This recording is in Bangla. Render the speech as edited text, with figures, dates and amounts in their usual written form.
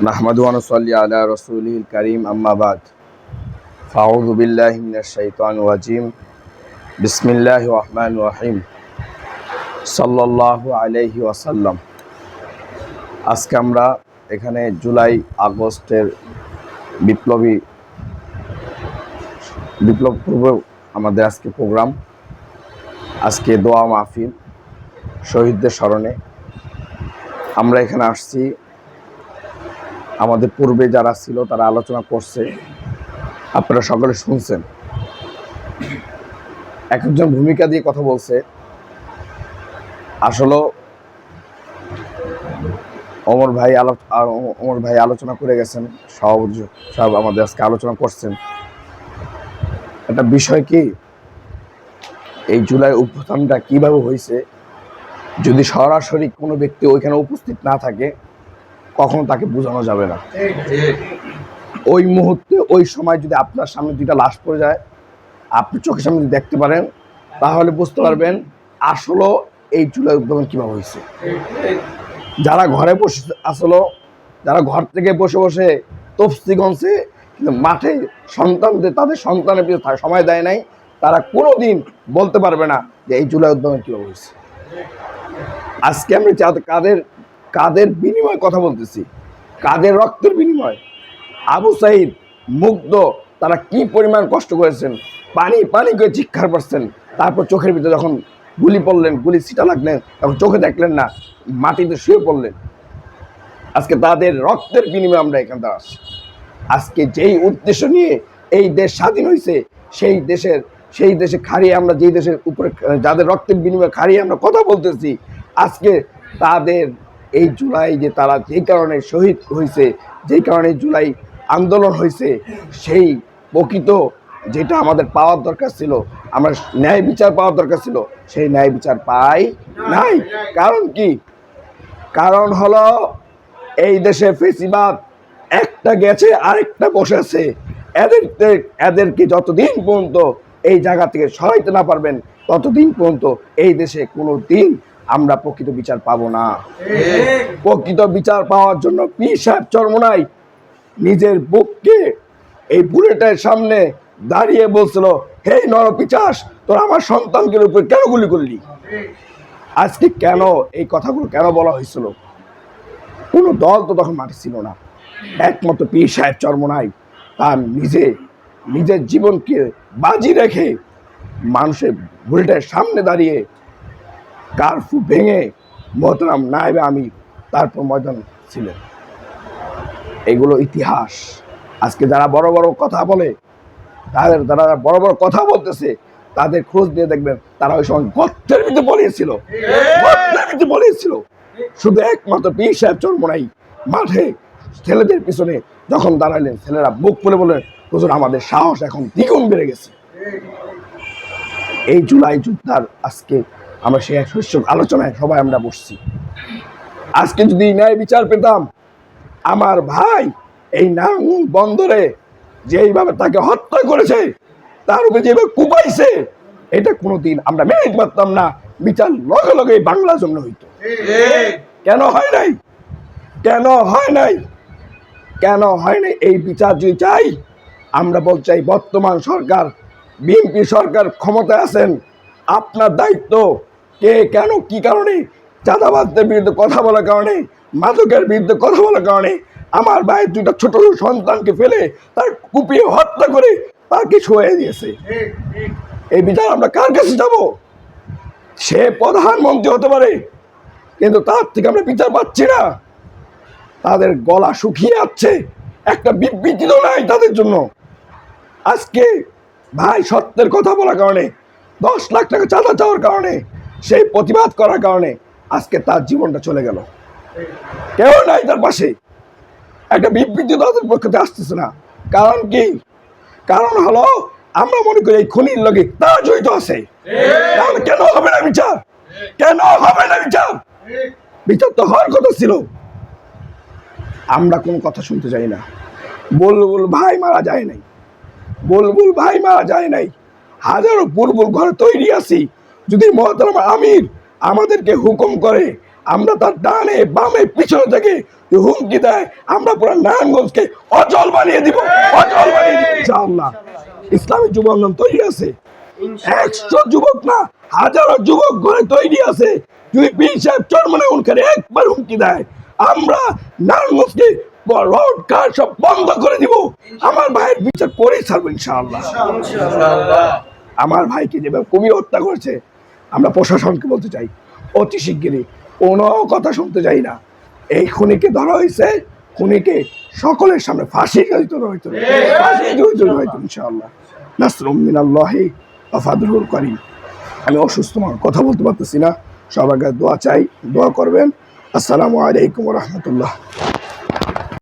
নাহমাদু ওয়া নুসাল্লি আলা রাসূলিল কারীম আম্মা বাদ ফাউযু বিল্লাহি মিনাশ শাইতানির রাজীম বিসমিল্লাহির রহমানির রহিম সাল্লাল্লাহু আলাইহি ওয়াসাল্লাম। আজকে আমরা এখানে জুলাই আগস্টের বিপ্লব পূর্ব আমাদের আজকে প্রোগ্রাম। আজকে দোয়া মাহফিল শহীদদের স্মরণে আমরা এখানে আসছি। আমাদের পূর্বে যারা ছিল তারা আলোচনা করছে, আপনারা সকলে শুনছেন। এক একজন ভূমিকা দিয়ে কথা বলছে। আসলে ওমর ভাই আলোচনা করে গেছেন, সব আমাদের আজকে আলোচনা করছেন। একটা বিষয় কি, এই জুলাই অভ্যুত্থানটা কিভাবে হয়েছে, যদি সরাসরি কোনো ব্যক্তি ওইখানে উপস্থিত না থাকে কখনো তাকে বোঝানো যাবে না। ওই মুহূর্তে ওই সময় যদি আপনার সামনে দুইটা লাশ পড়ে যায়, আপনি চোখের সামনে যদি দেখতে পারেন, তাহলে বুঝতে পারবেন আসলে এই জুলাই অভ্যুত্থান কিভাবে হয়েছে। যারা ঘরে বসে আসলে, যারা ঘর থেকে বসে বসে তফসি গণছে, কিন্তু মাঠে তাদের সন্তানের পিছনে সময় দেয় নাই, তারা কোনোদিন বলতে পারবে না যে এই জুলাই অভ্যুত্থান কিভাবে হয়েছে। আজকে আমি কাদের বিনিময়ে কথা বলতেছি, কাদের রক্তের বিনিময়। আবু সাইদ, মুগ্ধ, তারা কি পরিমাণ কষ্ট করেছেন, পানি পানি করে চিৎকার করছেন। তারপর চোখের ভিতরে যখন গুলি পড়লেন, গুলি ছিটা লাগলেন, তখন চোখে দেখলেন না, মাটিতে শুয়ে পড়লেন। আজকে তাদের রক্তের বিনিময়ে আমরা এখানে আসছি। আজকে যেই উদ্দেশ্য নিয়ে এই দেশ স্বাধীন হয়েছে, সেই দেশে খাড়িয়ে আমরা, যেই দেশের উপরে যাদের রক্তের বিনিময়ে খাড়িয়ে আমরা কথা বলতেছি, আজকে তাদের এই জুলাই যে তারা যেই কারণে শহীদ হয়েছে, যেই কারণে জুলাই আন্দোলন হয়েছে, সেই প্রকৃত যেটা আমাদের পাওয়ার দরকার ছিল, আমরা ন্যায় বিচার পাওয়ার দরকার ছিল, সেই ন্যায় বিচার পাই নাই। কারণ কি? কারণ হলো এই দেশে ফেসিবাদ একটা গেছে, আরেকটা বসেছে। এদেরকে যতদিন পর্যন্ত এই জায়গা থেকে সরাইতে না পারবেন, ততদিন পর্যন্ত এই দেশে কোনো দিন আমরা প্রকৃত বিচার পাবো না। প্রকৃত বিচার পাওয়ার জন্য পীর সাহেব চরমোনাই নিজের বুককে এই বুলেটের সামনে দাঁড়িয়ে বলছিল, হে নরপিশাচ, তোর আমার সন্তানকে উপর কেন গুলি করলি? আজকে কেন এই কথাগুলো কেন বলা হয়েছিল? কোনো দল তো তখন মাঠে ছিল না, একমাত্র পীর সাহেব চরমোনাই তার নিজের জীবনকে বাজি রেখে মানুষের বুলেটের সামনে দাঁড়িয়ে কারফিউ ভেঙে মোহতারাম নায়েবে আমির তারপর ময়দান ছিলেন। এগুলো ইতিহাস। আজকে যারা বড় বড় কথা বলে, যারা বড় বড় কথা বলতেছে, তাদের খোঁজ দিয়ে দেখবেন তারা ওই সময় গর্তের ভিতরে বলিয়েছিল। শুধু একমাত্র পীর সাহেব চরমোনাই মাঠে ছেলেদের পিছনে যখন দাঁড়ালেন, ছেলেরা বুক ফুলে বললেন, হুজুর আমাদের সাহস এখন দ্বিগুণ বেড়ে গেছে। এই জুলাই যুদ্ধার আজকে আমরা সেই শীর্ষক আলোচনায় সবাই আমরা বসছি। আজকে যদি ন্যায় বিচার পেতাম, আমার ভাই এই নারায়ণগঞ্জ বন্দরে যেইভাবে তাকে হত্যা করেছে, তার উপরে যেভাবে কুপাইছে, এটা কোনোদিন আমরা মেনে নিতে পারতাম না। বিচার লগে লগে বাংলার জন্য হইতো। কেন হয় নাই? এই বিচার যদি চাই, আমরা বলতে চাই, বর্তমান সরকার, বিএনপি সরকার ক্ষমতায় আছেন, আপনার দায়িত্ব কে কেন কি কারণে চাঁদাবাজদের বিরুদ্ধে কথা বলার কারণে, মাদকের বিরুদ্ধে কথা বলার কারণে আমার ভাইয়ের দুইটা ছোট সন্তানকে ফেলে তার কুপিয়ে হত্যা করে তাকে শোয়ে দিয়েছে। এই বিচার আমরা কার কাছে যাব? সে প্রধানমন্ত্রী হতে পারে, কিন্তু তার থেকে আমরা বিচার পাচ্ছি না। তাদের গলা শুকিয়ে যাচ্ছে, একটা বিবৃতিও নাই তাদের জন্য। আজকে ভাই সত্যের কথা বলার কারণে, 10 লাখ টাকা চাঁদা চাওয়ার কারণে, সেই প্রতিবাদ করার কারণে আজকে তার জীবনটা চলে গেল। কেউ নাই তার পাশে, একটা বিবৃতি তাদের পক্ষে আসতেছে না। কারণ কি? কারণ হলো আমরা মনে করি এই খুনির লগে তারা জড়িত আছে। তাহলে কেন হবে না বিচার? বিচার তো হওয়ার কথা ছিল। আমরা কোনো কথা শুনতে চাই না। বুলবুল ভাই মারা যায় নাই। হাজারো বুলবুল ঘরে তৈরি আছি। যদি মোহতারাম আমির আমাদেরকে হুকুম করে, আমরা তার ডানে বামে পিছনে থেকে হুমকি দেয়, আমরা পুরো নারায়ণগঞ্জকে অচল বানিয়ে দিব, অচল বানিয়ে দিব ইনশাআল্লাহ। ইসলামী যুব আন্দোলন তৈরি আছে, 100 যুবক না হাজারো যুবক ঘরে তৈরি আছে। যদি পীর সাহেব চরমনে উনখানে একবার হুমকি দেয়, আমরা নারায়ণগঞ্জকে রোড কার সব বন্ধ করে দিব। আমার ভাইয়ের বিচার করেই ছাড়বো ইনশাআল্লাহ। আমার ভাইকে যেভাবে কুমির হত্যা করেছে, আমরা প্রশাসনকে বলতে চাই অতি শিগগিরই কোনো কথা শুনতে চাই না। এই খুনিকে ধরা হয়েছে, খুনিকে সকলের সামনে ফাঁসি কাজিত হইতো, ফাঁসি কাজিত হইতো ইনশাআল্লাহ। নাসরুম মিনাল্লাহি ওয়া ফাদলুল কারীম। আমি অসুস্থ মানুষ, কথা বলতে পারতেছি না, সবার কাছে দোয়া চাই, দোয়া করবেন। আসসালামু আলাইকুম ওয়া রাহমাতুল্লাহ।